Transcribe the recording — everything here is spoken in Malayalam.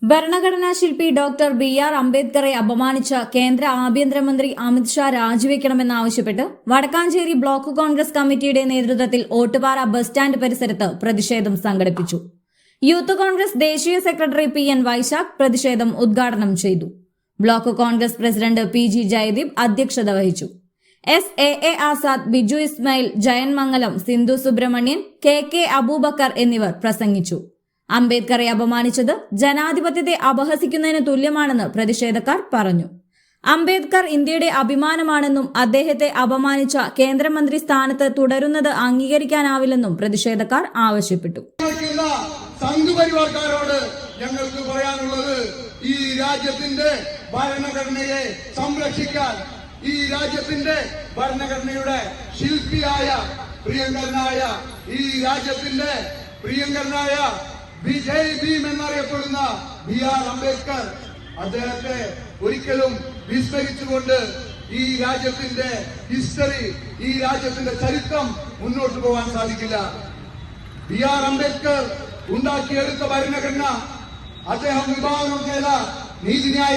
ഭരണഘടനാ ശില്പി ഡോക്ടർ ബി.ആർ. അംബേദ്കറെ അപമാനിച്ച കേന്ദ്ര ആഭ്യന്തരമന്ത്രി അമിത്ഷാ രാജിവെക്കണമെന്നാവശ്യപ്പെട്ട് വടക്കാഞ്ചേരി ബ്ലോക്ക് കോൺഗ്രസ് കമ്മിറ്റിയുടെ നേതൃത്വത്തിൽ ഓട്ടുപാറ ബസ് സ്റ്റാൻഡ് പരിസരത്ത് പ്രതിഷേധം സംഘടിപ്പിച്ചു. യൂത്ത് കോൺഗ്രസ് ദേശീയ സെക്രട്ടറി പി.എൻ. വൈശാഖ് പ്രതിഷേധം ഉദ്ഘാടനം ചെയ്തു. Block Congress president P G. Jayadeep അധ്യക്ഷത വഹിച്ചു. എസ്.എ.എ. ആസാദ്, ബിജു ഇസ്മായിൽ, ജയൻ മംഗലം, സിന്ധു സുബ്രഹ്മണ്യൻ, കെ അബൂബക്കർ എന്നിവർ പ്രസംഗിച്ചു. അംബേദ്കറെ അപമാനിച്ചത് ജനാധിപത്യത്തെ അപഹസിക്കുന്നതിന് തുല്യമാണെന്ന് പ്രതിഷേധക്കാർ പറഞ്ഞു. അംബേദ്കർ ഇന്ത്യയുടെ അഭിമാനമാണെന്നും അദ്ദേഹത്തെ അപമാനിച്ച കേന്ദ്രമന്ത്രി സ്ഥാനത്ത് തുടരുന്നത് അംഗീകരിക്കാനാവില്ലെന്നും പ്രതിഷേധക്കാർ ആവശ്യപ്പെട്ടു. സംഘപരിവാർക്കാരോട് ഞങ്ങൾക്ക് പറയാനുള്ളത്, ഈ രാജ്യത്തിന്റെ ഭരണഘടനയെ സംരക്ഷിക്കാൻ, ഈ രാജ്യത്തിന്റെ ഭരണഘടനയുടെ ശില്പിയായ പ്രിയങ്കരനായ ഈ രാജ്യത്തിന്റെ പ്രിയങ്കരനായ വിജയ് ഭീം എന്നറിയപ്പെടുന്ന ബി.ആർ. അംബേദ്കർ, അദ്ദേഹത്തെ ഒരിക്കലും വിസ്മരിച്ചുകൊണ്ട് ഈ രാജ്യത്തിന്റെ ഹിസ്റ്ററി, ഈ രാജ്യത്തിന്റെ ചരിത്രം മുന്നോട്ട് പോകാൻ സാധിക്കില്ല. ബി.ആർ. അംബേദ്കർ ഉണ്ടാക്കിയെടുത്ത ഭരണഘടന, അദ്ദേഹം വിഭാവനം ചെയ്ത നീതിന്യായ